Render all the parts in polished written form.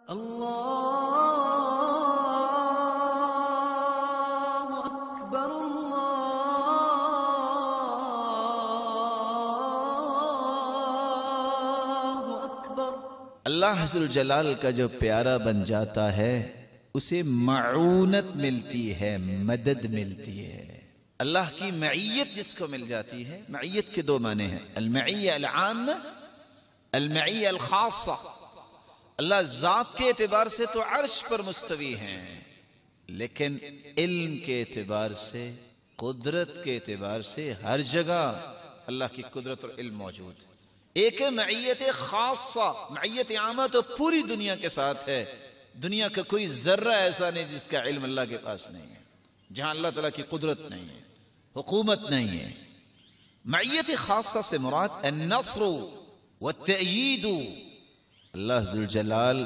اللہ اکبر اللہ اکبر۔ اللہ عز و جلال کا جو پیارا بن جاتا ہے اسے معونت ملتی ہے، مدد ملتی ہے۔ اللہ کی معیت جس کو مل جاتی ہے، معیت کے دو معنی ہیں، المعیہ العامہ، المعیہ الخاصہ۔ اللہ ذات کے اعتبار سے تو عرش پر مستوی ہیں، لیکن علم کے اعتبار سے، قدرت کے اعتبار سے ہر جگہ اللہ کی قدرت اور علم موجود ہے۔ ایک ہے معیت خاصہ، معیت عامہ تو پوری دنیا کے ساتھ ہے، دنیا کا کوئی ذرہ ایسا نہیں جس کا علم اللہ کے پاس نہیں ہے، جہاں اللہ تعالیٰ کی قدرت نہیں ہے، حکومت نہیں ہے۔ معیت خاصہ سے مراد النصر والتأیید۔ اللہ ذو الجلال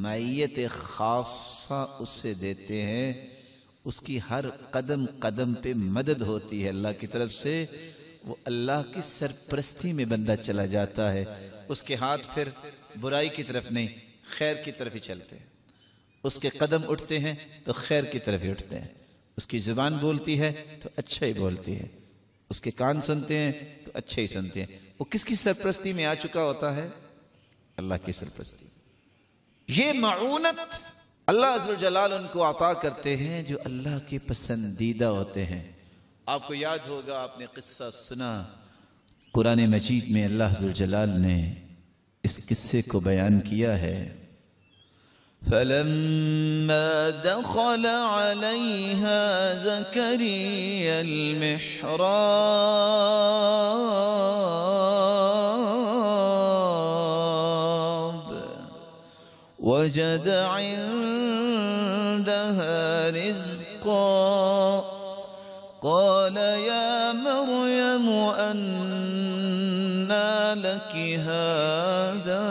معیت خاصہ اس سے دیتے ہیں، اس کی ہر قدم قدم پہ مدد ہوتی ہے اللہ کی طرف سے۔ وہ اللہ کی سرپرستی میں بندہ چلا جاتا ہے، اس کے ہاتھ پھر برائی کی طرف نہیں، خیر کی طرف ہی چلتے ہیں۔ اس کے قدم اٹھتے ہیں تو خیر کی طرف ہی اٹھتے ہیں، اس کی زبان بولتی ہے تو اچھا ہی بولتی ہے، اس کے کان سنتے ہیں تو اچھا ہی سنتے ہیں۔ وہ کس کی سرپرستی میں آ چکا ہوتا ہے؟ اللہ کی سرپرستی۔ یہ معونت اللہ عز و جلال ان کو عطا کرتے ہیں جو اللہ کے پسندیدہ ہوتے ہیں۔ آپ کو یاد ہوگا، آپ نے قصہ سنا، قرآن مجید میں اللہ عز و جلال نے اس قصے کو بیان کیا ہے۔ فَلَمَّا دَخَلَ عَلَيْهَا زَكَرِيَّا الْمِحْرَابَ وَجَدَ عِندَهَا رِزْقًا قال يا مريم أنى لك هذا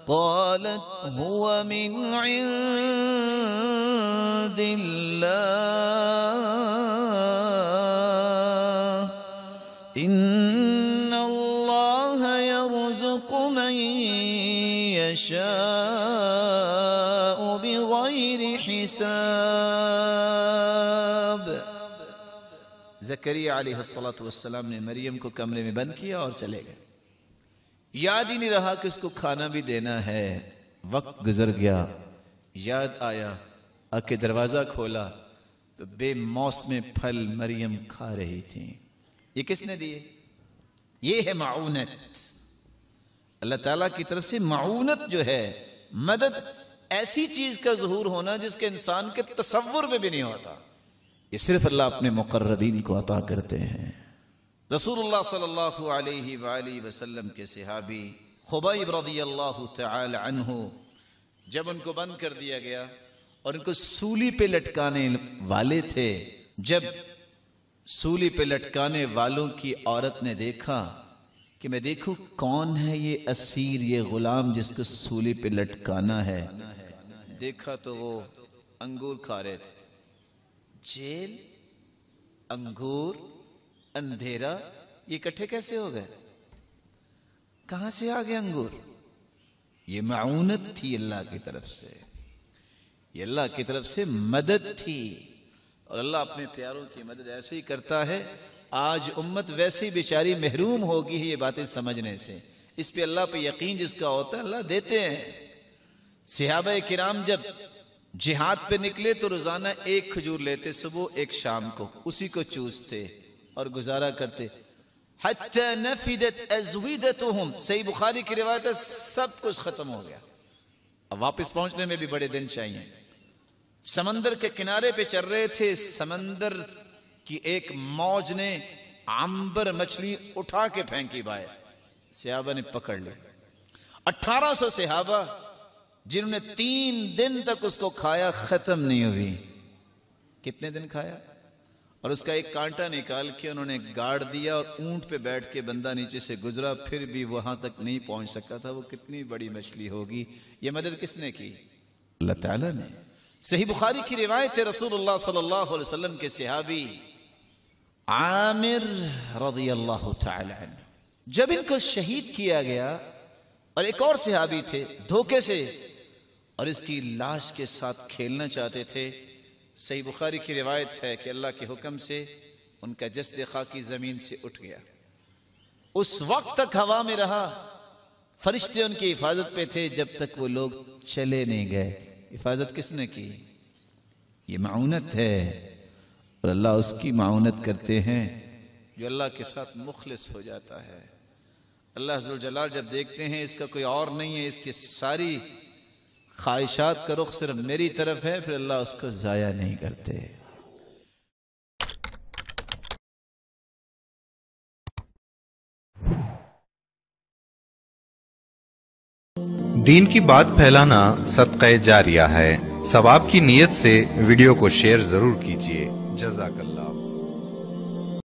قالت هو من عند الله إن الله يرزق من يشاء بغير حساب۔ زکریا علیہ السلام نے مریم کو کمرے میں بند کیا اور چلے گئے، یاد ہی نہیں رہا کہ اس کو کھانا بھی دینا ہے۔ وقت گزر گیا، یاد آیا، آ کے دروازہ کھولا تو بے موسم پھل مریم کھا رہی تھی۔ یہ کس نے دیے؟ یہ ہے معونت، اللہ تعالیٰ کی طرف سے معونت جو ہے، مدد، ایسی چیز کا ظہور ہونا جس کے انسان کے تصور میں بھی نہیں ہوتا، یہ صرف اللہ اپنے مقربین کو عطا کرتے ہیں۔ رسول اللہ صلی اللہ علیہ وآلہ وسلم کے صحابی خبیب رضی اللہ تعالی عنہ جب ان کو بند کر دیا گیا اور ان کو سولی پہ لٹکانے والے تھے، جب سولی پہ لٹکانے والوں کی عورت نے دیکھا کہ میں دیکھوں کون ہے یہ اسیر، یہ غلام جس کو سولی پہ لٹکانا ہے، دیکھا تو وہ انگور کھا رہے تھے۔ جیل، انگور، اندھیرا، یہ اکٹھے کیسے ہو گئے؟ کہاں سے آ گئے انگور؟ یہ معونت تھی اللہ کی طرف سے، یہ اللہ کی طرف سے مدد تھی، اور اللہ اپنے پیاروں کی مدد ایسے ہی کرتا ہے۔ آج امت ویسے ہی بیچاری محروم ہوگی یہ باتیں سمجھنے سے، اس پہ اللہ پہ یقین جس کا ہوتا ہے اللہ دیتے ہیں۔ صحابہ کرام جب جہاد پہ نکلے تو روزانہ ایک کھجور لیتے، صبح ایک شام کو، اسی کو چوستے اور گزارا کرتے۔ حتی نفدت ازویدتهم، صحیح بخاری کی روایت ہے، سب کچھ ختم ہو گیا، اب واپس پہنچنے میں بھی بڑے دن چاہیے۔ سمندر کے کنارے پہ چل رہے تھے، سمندر کی ایک موج نے عنبر مچھلی اٹھا کے پھینکی باہر، صحابہ نے پکڑ لی۔ 1800 صحابہ جنہوں نے 3 دن تک اس کو کھایا، ختم نہیں ہوئی۔ کتنے دن کھایا؟ اور اس کا ایک کانٹا نکال کے انہوں نے گاڑ دیا، اور اونٹ پہ بیٹھ کے بندہ نیچے سے گزرا، پھر بھی وہاں تک نہیں پہنچ سکا تھا۔ وہ کتنی بڑی مچھلی ہوگی؟ یہ مدد کس نے کی؟ اللہ تعالیٰ نے۔ صحیح بخاری کی روایت ہے، رسول اللہ صلی اللہ علیہ وسلم کے صحابی عامر رضی اللہ تعالی عنہ جب ان کو شہید کیا گیا اور ایک اور صحابی تھے دھوکے سے اور اس کی لاش کے ساتھ کھیلنا چاہتے تھے. صحیح بخاری کی روایت ہے کہ اللہ کے حکم سے ان کا جسد خاکی زمین سے اٹھ گیا. اس وقت تک ہوا میں رہا, فرشتے ان کی حفاظت پہ تھے جب تک وہ لوگ چلے نہیں گئے. حفاظت کس نے کی؟ یہ معونت ہے, اور اللہ اس کی معونت کرتے ہیں جو اللہ کے ساتھ مخلص ہو جاتا ہے. اللہ عز و جلال جب دیکھتے ہیں اس کا کوئی اور نہیں ہے, اس کی ساری خواہشات کا رخ صرف میری طرف ہے, پھر اللہ اس کو ضائع نہیں کرتے. دین کی بات پھیلانا صدقہ جاریہ ہے. ثواب کی نیت سے ویڈیو کو شیئر ضرور کیجیے. جزاک اللہ.